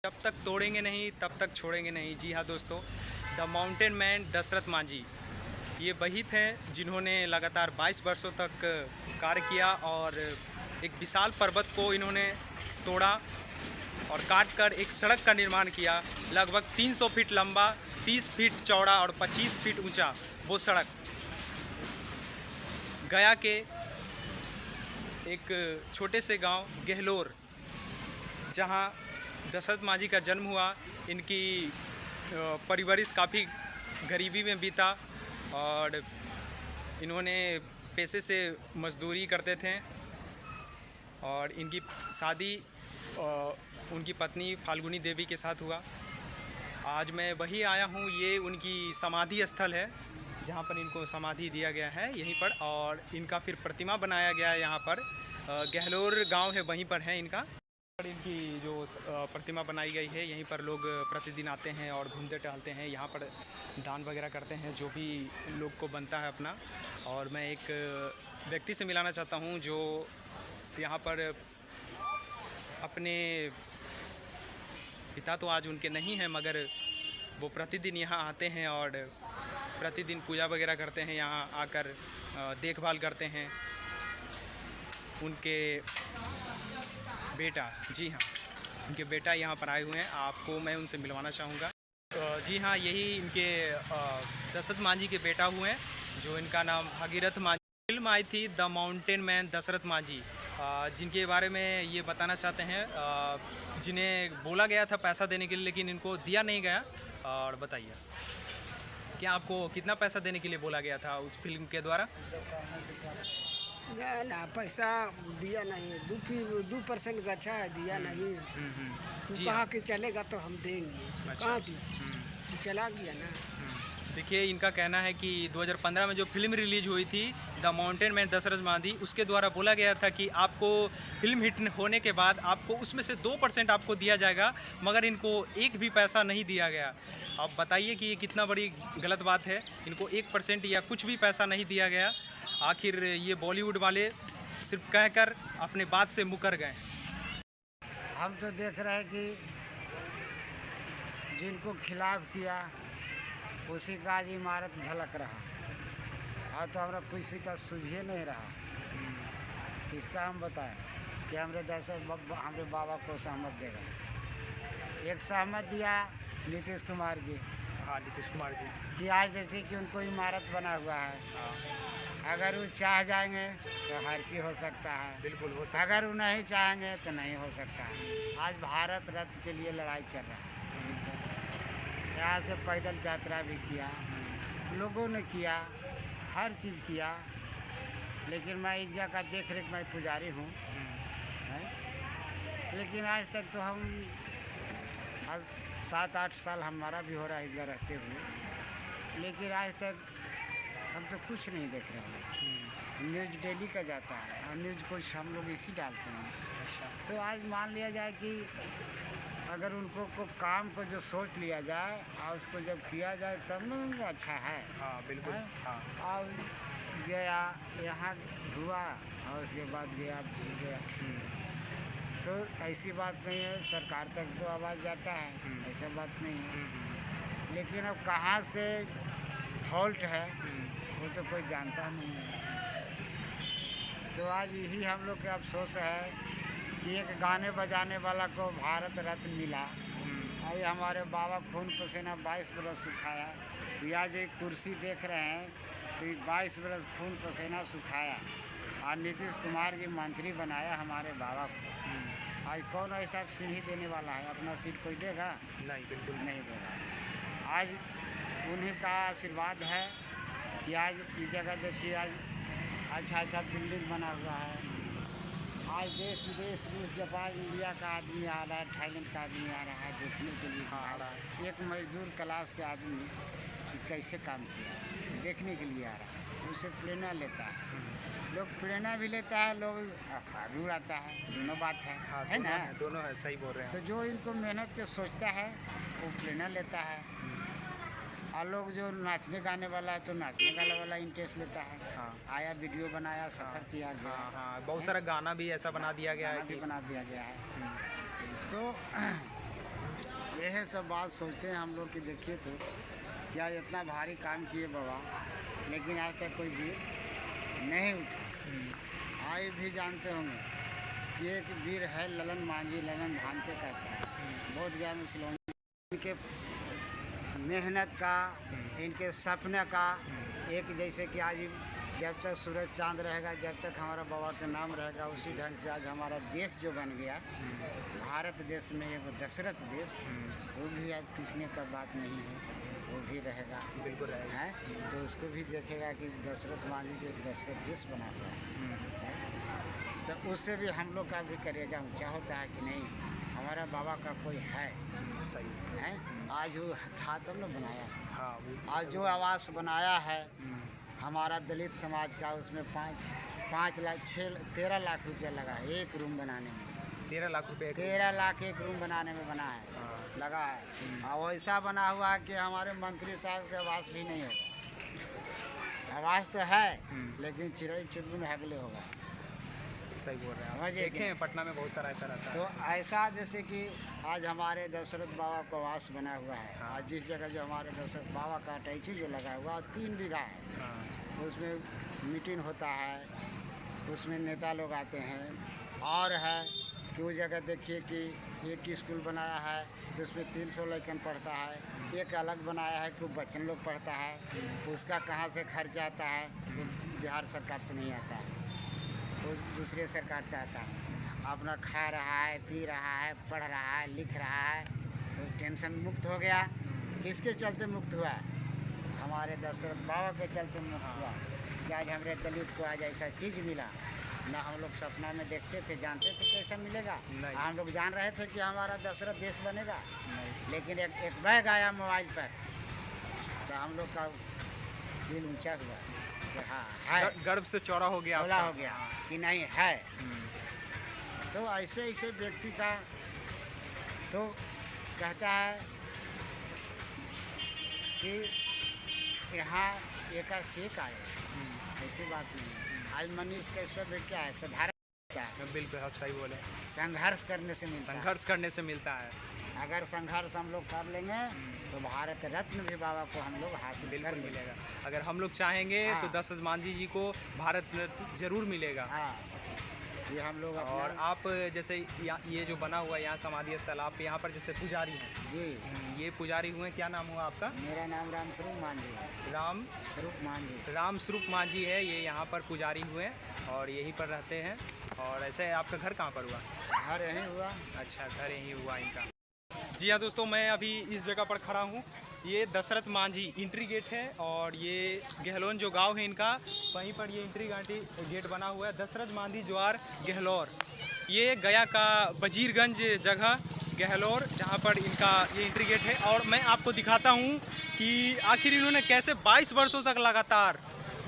जब तक तोड़ेंगे नहीं तब तक छोड़ेंगे नहीं। जी हाँ दोस्तों, the mountain man Dashrath Manjhi ये वही थे जिन्होंने लगातार 22 वर्षों तक कार्य किया और एक विशाल पर्वत को इन्होंने तोड़ा और काट कर एक सड़क का निर्माण किया। लगभग 300 फीट लंबा, 30 फीट चौड़ा और 25 फीट ऊंचा वो सड़क गया के एक छोटे से गांव गहलोर, जहां दशरथ मांझी का जन्म हुआ। इनकी परवरिश काफ़ी गरीबी में बीता और इन्होंने पैसे से मजदूरी करते थे और इनकी शादी उनकी पत्नी फाल्गुनी देवी के साथ हुआ। आज मैं वही आया हूँ, ये उनकी समाधि स्थल है जहाँ पर इनको समाधि दिया गया है यहीं पर, और इनका फिर प्रतिमा बनाया गया है यहाँ पर। गहलोर गांव है वहीं पर है इनका। इनकी जो प्रतिमा बनाई गई है यहीं पर लोग प्रतिदिन आते हैं और घूमते टहलते हैं, यहाँ पर दान वगैरह करते हैं जो भी लोग को बनता है अपना। और मैं एक व्यक्ति से मिलाना चाहता हूँ जो यहाँ पर अपने पिता तो आज उनके नहीं हैं मगर वो प्रतिदिन यहाँ आते हैं और प्रतिदिन पूजा वगैरह करते हैं, यहाँ आकर देखभाल करते हैं। उनके बेटा, जी हाँ, उनके बेटा यहाँ पर आए हुए हैं, आपको मैं उनसे मिलवाना चाहूँगा। जी हाँ, यही इनके दशरथ मांझी के बेटा हुए हैं जो इनका नाम भागीरथ मांझी। फिल्म आई थी the mountain man Dashrath Manjhi, जिनके बारे में ये बताना चाहते हैं, जिन्हें बोला गया था पैसा देने के लिए लेकिन इनको दिया नहीं गया। और बताइए क्या आपको कितना पैसा देने के लिए बोला गया था उस फिल्म के द्वारा? ना पैसा दिया नहीं, 2% गच्छा है, दिया नहीं। तू कहा कि चलेगा तो हम देंगे, कहाँ दिया, चला गया ना। देखिए, इनका कहना है कि 2015 में जो फिल्म रिलीज हुई थी the mountain man Dashrath Manjhi, उसके द्वारा बोला गया था कि आपको फिल्म हिट होने के बाद आपको उसमें से 2% आपको दिया जाएगा, मगर इनको एक भी पैसा नहीं दिया गया। अब बताइए कि ये कितना बड़ी गलत बात है, इनको 1% या कुछ भी पैसा नहीं दिया गया। आखिर ये बॉलीवुड वाले सिर्फ कहकर अपने बात से मुकर गए। हम तो देख रहे हैं कि जिनको खिलाफ किया उसी का आज इमारत झलक रहा, और तो हमारा किसी का सुझे नहीं रहा। इसका हम बताएं कि हमारे बाबा को सहमत देगा। एक सहमत दिया नीतीश कुमार जी। हाँ, नीतीश कुमार जी कि आज जैसे कि उनको इमारत बना हुआ है, अगर वो चाह जाएंगे तो हर चीज़ हो सकता है, बिल्कुल हो सकता है। अगर वो नहीं चाहेंगे तो नहीं हो सकता है। आज भारत रत्न के लिए लड़ाई चल रहा है। यहाँ से पैदल यात्रा भी किया, लोगों ने किया, हर चीज़ किया, लेकिन मैं इस जगह का देख रेख, मैं पुजारी हूँ, लेकिन आज तक तो हम 7-8 साल हमारा भी हो रहा है इस जगह रहते हुए, लेकिन आज तक हम तो कुछ नहीं देख रहे हैं। न्यूज़ डेली का जाता है और न्यूज़ कुछ हम लोग इसी डालते हैं। अच्छा, तो आज मान लिया जाए कि अगर उनको को काम को जो सोच लिया जाए और उसको जब किया जाए तब ना उनको अच्छा है। हाँ बिल्कुल। हाँ, और गया यहाँ हुआ और उसके बाद गया भूल गया। तो ऐसी बात नहीं है, सरकार तक तो आवाज़ जाता है, ऐसा बात नहीं है। लेकिन अब कहाँ से फॉल्ट है वो तो कोई जानता नहीं है। तो आज यही हम लोग का अफसोस है कि एक गाने बजाने वाला को भारत रत्न मिला, और हमारे बाबा खून पसीना 22 बरस सुखाया। ये आज एक कुर्सी देख रहे हैं तो 22 बरस खून पसीना सुखाया, और नीतीश कुमार जी मंत्री बनाया हमारे बाबा को। आज कौन ऐसा सीढ़ी देने वाला है? अपना सीट कोई देगा? नहीं, बिल्कुल नहीं देगा। आज उन्हीं का आशीर्वाद है कि आज इस जगह देखिए, आज अच्छा बिल्डिंग बना हुआ है। आज देश विदेश, रूस, जापान, इंडिया का आदमी आ रहा है, थाईलैंड का आदमी आ रहा है देखने के लिए। आ रहा है। एक मजदूर क्लास के आदमी कि कैसे काम किया देखने के लिए आ रहा है, उससे प्रेरणा लेता है। लोग प्रेरणा भी लेता है, लोग भी उड़ाता है, दोनों बात है। हाँ, है ना? दोनों है, सही बोल रहे हैं। तो जो इनको मेहनत के सोचता है वो प्रेरणा लेता है, और लोग जो नाचने गाने वाला है तो नाचने गाने वाला इंटरेस्ट लेता है। हाँ, आया, वीडियो बनाया, सफ़र किया गया। हाँ हाँ, बहुत सारा गाना भी ऐसा बना दिया गया है गाना भी कि बना दिया गया है। तो है सब बात सोचते हैं हम लोग कि देखिए तो क्या इतना भारी काम किए बाबा, लेकिन आज तक कोई वीर नहीं उठा। आए भी जानते होंगे कि एक वीर है ललन मांझी, ललन भानते कहता है, बहुत गया मुसलमान। इनके मेहनत का, इनके सपने का एक, जैसे कि आज जब तक सूरज चांद रहेगा, जब तक हमारा बाबा का नाम रहेगा, उसी ढंग से आज हमारा देश जो बन गया, भारत देश में एक दशरथ देश, वो भी आज टूटने का बात नहीं है, वो भी रहेगा, बिल्कुल रहेगा। है तो उसको भी देखेगा कि दशरथ मांझी के दशरथ देश बना हुआ है। तो उससे भी हम लोग का भी करेगा ऊँचा होता है कि नहीं, हमारा बाबा का कोई है, सही है। आज वो था तब न बनाया, हाँ आज जो आवास बनाया है हमारा दलित समाज का, उसमें 13 लाख रुपया लगा है एक रूम बनाने में। 13 लाख रुपए 13 लाख एक रूम बनाने में बना है, लगा है। और वैसा बना हुआ है कि हमारे मंत्री साहब के आवास भी नहीं होगा। आवास तो है लेकिन चिड़ै चुनमुन हगले होगा। सही बोल रहे हैं आप। समझिए देखे हैं पटना में बहुत सारा ऐसा रहता है। तो ऐसा जैसे कि आज हमारे दशरथ बाबा का आवास बना हुआ है, आज जिस जगह जो हमारे दशरथ बाबा का अटैची जो लगा हुआ 3 बीघा है, हाँ, उसमें मीटिंग होता है, उसमें नेता लोग आते हैं। और है कि वो जगह देखिए कि एक स्कूल बनाया है तो उसमें 300 लड़कन पढ़ता है, एक अलग बनाया है कि बच्चन लोग पढ़ता है, उसका कहाँ से खर्चा आता है, वो बिहार सरकार से नहीं आता है, वो दूसरे सरकार से आता है। अपना खा रहा है, पी रहा है, पढ़ रहा है, लिख रहा है, तो टेंशन मुक्त हो गया। किसके चलते मुक्त हुआ? हमारे दशरथ बाबा के चलते मुक्त हुआ कि आज हमारे दलित को आज ऐसा चीज़ मिला ना। हम लोग सपना में देखते थे, जानते थे कैसा मिलेगा, हम लोग जान रहे थे कि हमारा दशरथ देश बनेगा, लेकिन एक बैग आया मोबाइल पर तो हम लोग का दिल ऊंचा हुआ कि हाँ है, गर्व से चौड़ा हो गया चौड़ा आपका। हो गया कि नहीं है। तो ऐसे ऐसे व्यक्ति का तो कहता है कि यहाँ एकाएक आए, ऐसी बात नहीं है। आज मनीष कैसे क्या है, साधारण होता है, बिल्कुल आप सही बोले। संघर्ष करने से मिलता है। संघर्ष करने से मिलता है। अगर संघर्ष हम लोग कर लेंगे तो भारत रत्न भी बाबा को हम लोग हासिल कर बिल्कुल लेंगे। मिलेगा। अगर हम लोग चाहेंगे तो हाँ। दशरथ मांझी जी को भारत रत्न जरूर मिलेगा। हाँ, ये हम लोग और अपना आप जैसे ये जो बना हुआ है यहाँ समाधि स्थल, आप यहाँ पर जैसे पुजारी हैं, जी, ये पुजारी हुए, क्या नाम हुआ आपका? मेरा नाम राम स्वरूप मांझी है। राम राम स्वरूप मांझी है, ये यहाँ पर पुजारी हुए हैं और यहीं पर रहते हैं। और ऐसे आपका घर कहाँ पर हुआ? घर यहीं हुआ। अच्छा, घर यहीं हुआ इनका। जी हाँ दोस्तों, मैं अभी इस जगह पर खड़ा हूँ। ये दशरथ मांझी एंट्री गेट है और ये गहलोन जो गांव है इनका, वहीं पर ये एंट्री गेट बना हुआ है। दशरथ मांझी ज्वार गहलोर, ये गया का वजीरगंज जगह गहलोर, जहाँ पर इनका ये एंट्री गेट है। और मैं आपको दिखाता हूँ कि आखिर इन्होंने कैसे 22 वर्षों तक लगातार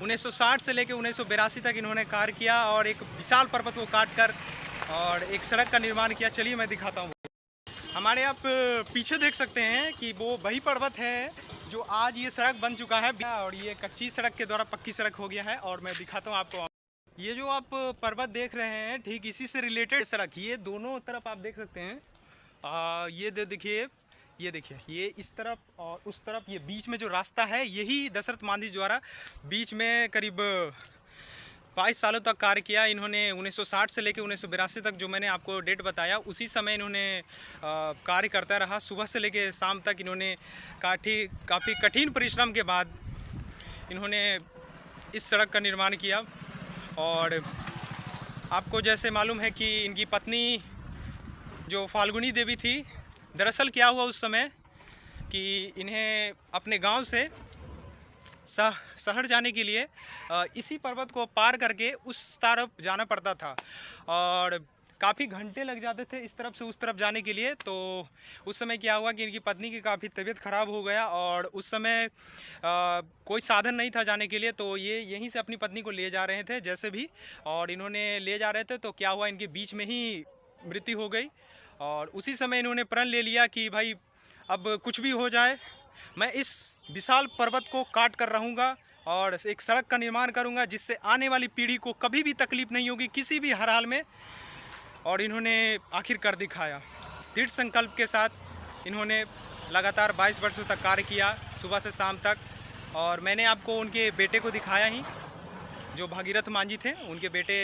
1960 से लेकर 1982 तक इन्होंने कार्य किया और एक विशाल पर्वत को काट कर और एक सड़क का निर्माण किया। चलिए मैं दिखाता हूँ। हमारे आप पीछे देख सकते हैं कि वो वही पर्वत है जो आज ये सड़क बन चुका है और ये कच्ची सड़क के द्वारा पक्की सड़क हो गया है। और मैं दिखाता हूँ आपको, ये जो आप पर्वत देख रहे हैं ठीक इसी से रिलेटेड सड़क, ये दोनों तरफ आप देख सकते हैं। ये देखिए, ये देखिए, ये इस तरफ और उस तरफ, ये बीच में जो रास्ता है यही दशरथ मांझी द्वारा बीच में करीब 22 सालों तक कार्य किया इन्होंने। 1960 से लेकर 1982 तक जो मैंने आपको डेट बताया, उसी समय इन्होंने कार्य करता रहा। सुबह से लेकर शाम तक इन्होंने काफ़ी कठिन परिश्रम के बाद इन्होंने इस सड़क का निर्माण किया। और आपको जैसे मालूम है कि इनकी पत्नी जो फाल्गुनी देवी थी, दरअसल क्या हुआ उस समय कि इन्हें अपने गांव से शहर जाने के लिए इसी पर्वत को पार करके उस तरफ जाना पड़ता था और काफ़ी घंटे लग जाते थे इस तरफ से उस तरफ जाने के लिए। तो उस समय क्या हुआ कि इनकी पत्नी की काफ़ी तबीयत ख़राब हो गया और उस समय कोई साधन नहीं था जाने के लिए, तो ये यहीं से अपनी पत्नी को ले जा रहे थे जैसे भी, और इन्होंने ले जा रहे थे तो क्या हुआ, इनके बीच में ही मृत्यु हो गई। और उसी समय इन्होंने प्रण ले लिया कि भाई अब कुछ भी हो जाए, मैं इस विशाल पर्वत को काट कर रहूँगा और एक सड़क का निर्माण करूँगा जिससे आने वाली पीढ़ी को कभी भी तकलीफ़ नहीं होगी किसी भी हर हाल में। और इन्होंने आखिर कर दिखाया। दृढ़ संकल्प के साथ इन्होंने लगातार 22 वर्षों तक कार्य किया, सुबह से शाम तक। और मैंने आपको उनके बेटे को दिखाया ही, जो भागीरथ मांझी थे, उनके बेटे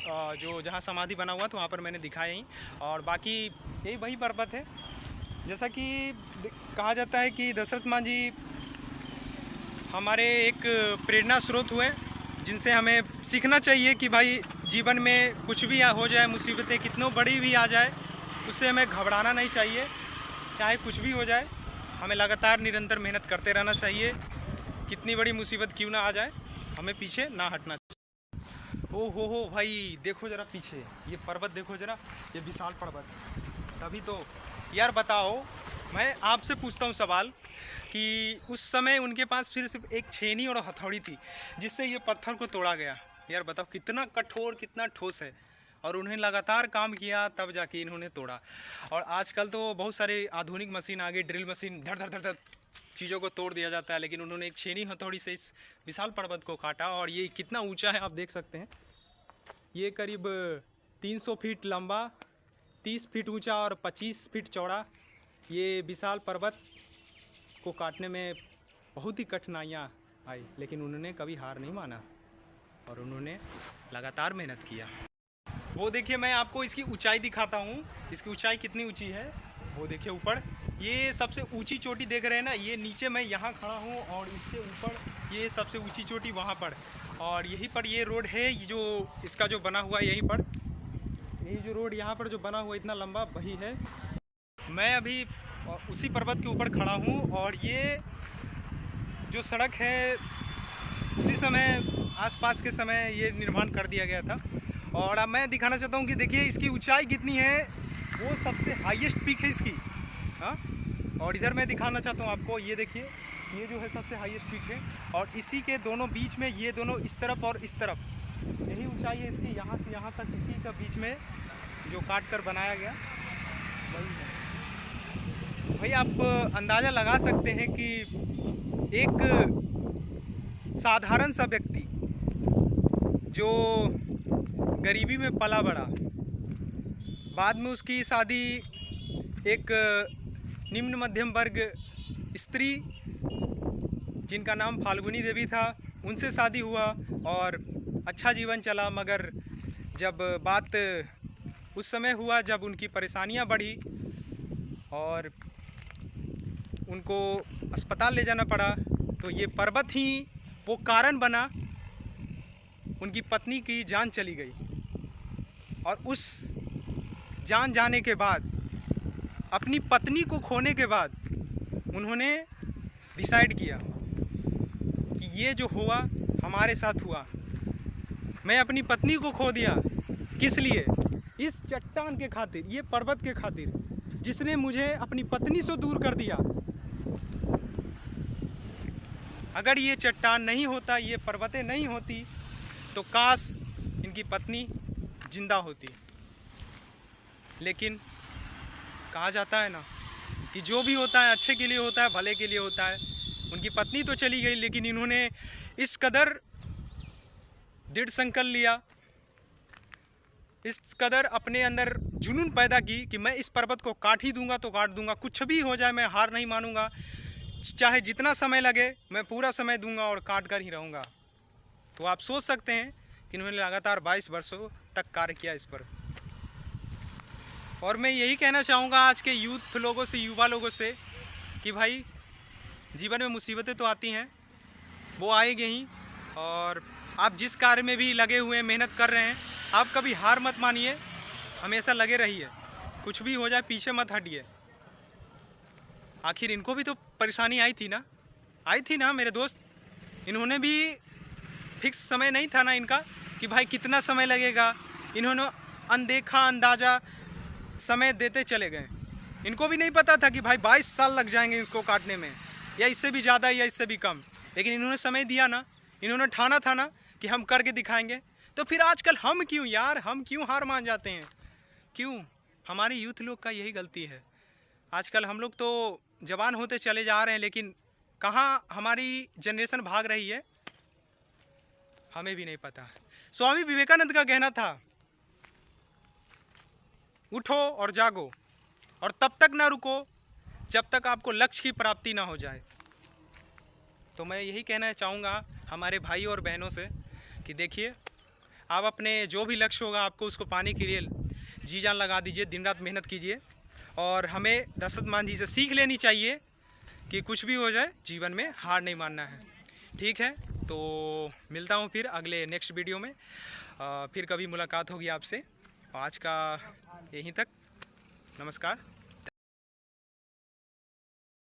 जो जहाँ समाधि बना हुआ था वहाँ पर मैंने दिखाया ही। और बाकी यही वही पर्वत है। जैसा कि कहा जाता है कि दशरथ मांझी हमारे एक प्रेरणा स्रोत हुए, जिनसे हमें सीखना चाहिए कि भाई जीवन में कुछ भी हो जाए, मुसीबतें कितनों बड़ी भी आ जाए, उससे हमें घबराना नहीं चाहिए। चाहे कुछ भी हो जाए, हमें लगातार निरंतर मेहनत करते रहना चाहिए। कितनी बड़ी मुसीबत क्यों ना आ जाए, हमें पीछे ना हटना चाहिए। हो भाई, देखो ज़रा पीछे ये पर्वत देखो ज़रा, ये विशाल पर्वत। तभी तो यार बताओ, मैं आपसे पूछता हूँ सवाल कि उस समय उनके पास सिर्फ एक छेनी और हथौड़ी थी, जिससे ये पत्थर को तोड़ा गया। यार बताओ कितना कठोर, कितना ठोस है। और उन्हें लगातार काम किया, तब जाके इन्होंने तोड़ा। और आजकल तो बहुत सारे आधुनिक मशीन आ गई, ड्रिल मशीन, धड़ धड़ धड़ धड़ चीज़ों को तोड़ दिया जाता है, लेकिन उन्होंने एक छेनी हथौड़ी से इस विशाल पर्वत को काटा। और ये कितना ऊंचा है आप देख सकते हैं। ये करीब 300 फीट लंबा, 30 फीट ऊंचा और 25 फीट चौड़ा ये विशाल पर्वत को काटने में बहुत ही कठिनाइयाँ आई, लेकिन उन्होंने कभी हार नहीं माना और उन्होंने लगातार मेहनत किया। वो देखिए, मैं आपको इसकी ऊंचाई दिखाता हूँ। इसकी ऊंचाई कितनी ऊंची है, वो देखिए ऊपर। ये सबसे ऊंची चोटी देख रहे हैं ना, ये नीचे मैं यहाँ खड़ा हूँ और इसके ऊपर ये सबसे ऊंची चोटी वहाँ पर। और यहीं पर ये रोड है, ये जो इसका जो बना हुआ है यहीं पर, यही जो रोड यहाँ पर जो बना हुआ इतना लंबा वही है। मैं अभी उसी पर्वत के ऊपर खड़ा हूँ और ये जो सड़क है उसी समय, आसपास के समय ये निर्माण कर दिया गया था। और अब मैं दिखाना चाहता हूँ कि देखिए इसकी ऊंचाई कितनी है, वो सबसे हाईएस्ट पीक है इसकी। हाँ, और इधर मैं दिखाना चाहता हूँ आपको, ये देखिए, ये जो है सबसे हाईएस्ट पीक है। और इसी के दोनों बीच में, ये दोनों इस तरफ और इस तरफ, यही ऊंचाई है इसकी, यहाँ से यहाँ तक इसी का बीच में जो काट कर बनाया गया वही है। भाई आप अंदाज़ा लगा सकते हैं कि एक साधारण सा व्यक्ति जो गरीबी में पला बड़ा, बाद में उसकी शादी एक निम्न मध्यम वर्ग स्त्री जिनका नाम फाल्गुनी देवी था, उनसे शादी हुआ और अच्छा जीवन चला। मगर जब बात उस समय हुआ जब उनकी परेशानियां बढ़ी और उनको अस्पताल ले जाना पड़ा, तो ये पर्वत ही वो कारण बना, उनकी पत्नी की जान चली गई। और उस जान जाने के बाद, अपनी पत्नी को खोने के बाद, उन्होंने डिसाइड किया कि ये जो हुआ हमारे साथ हुआ। मैं अपनी पत्नी को खो दिया, किस लिए? इस चट्टान के खातिर, ये पर्वत के खातिर, जिसने मुझे अपनी पत्नी से दूर कर दिया। अगर ये चट्टान नहीं होता, ये पर्वतें नहीं होती, तो काश इनकी पत्नी जिंदा होती। लेकिन कहा जाता है ना कि जो भी होता है अच्छे के लिए होता है, भले के लिए होता है। उनकी पत्नी तो चली गई, लेकिन इन्होंने इस कदर दृढ़ संकल्प लिया, इस कदर अपने अंदर जुनून पैदा की कि मैं इस पर्वत को काट ही दूंगा तो काट दूंगा, कुछ भी हो जाए मैं हार नहीं मानूंगा, चाहे जितना समय लगे मैं पूरा समय दूंगा और काट कर ही रहूँगा। तो आप सोच सकते हैं कि इन्होंने लगातार 22 वर्षों तक कार्य किया इस पर। और मैं यही कहना चाहूँगा आज के यूथ लोगों से, युवा लोगों से, कि भाई जीवन में मुसीबतें तो आती हैं, वो आएगी ही। और आप जिस कार्य में भी लगे हुए हैं, मेहनत कर रहे हैं, आप कभी हार मत मानिए, हमेशा लगे रहिए। कुछ भी हो जाए पीछे मत हटिए। आखिर इनको भी तो परेशानी आई थी ना मेरे दोस्त। इन्होंने भी फिक्स समय नहीं था ना इनका कि भाई कितना समय लगेगा। इन्होंने अनदेखा अंदाज़ा समय देते चले गए। इनको भी नहीं पता था कि भाई 22 साल लग जाएंगे इसको काटने में, या इससे भी ज़्यादा या इससे भी कम। लेकिन इन्होंने समय दिया ना, इन्होंने ठाना था ना कि हम करके दिखाएंगे। तो फिर आजकल हम क्यों यार, हम क्यों हार मान जाते हैं? क्यों? हमारे यूथ लोग का यही गलती है। आजकल हम लोग तो जवान होते चले जा रहे हैं, लेकिन कहाँ हमारी जनरेशन भाग रही है हमें भी नहीं पता। स्वामी विवेकानंद का कहना था, उठो और जागो और तब तक ना रुको जब तक आपको लक्ष्य की प्राप्ति ना हो जाए। तो मैं यही कहना चाहूँगा हमारे भाई और बहनों से कि देखिए, आप अपने जो भी लक्ष्य होगा आपको उसको पाने के लिए जी जान लगा दीजिए, दिन रात मेहनत कीजिए। और हमें दशरथ मान जी से सीख लेनी चाहिए कि कुछ भी हो जाए जीवन में हार नहीं मानना है। ठीक है, तो मिलता हूँ फिर अगले नेक्स्ट वीडियो में। फिर कभी मुलाकात होगी आपसे। आज का यहीं तक, नमस्कार।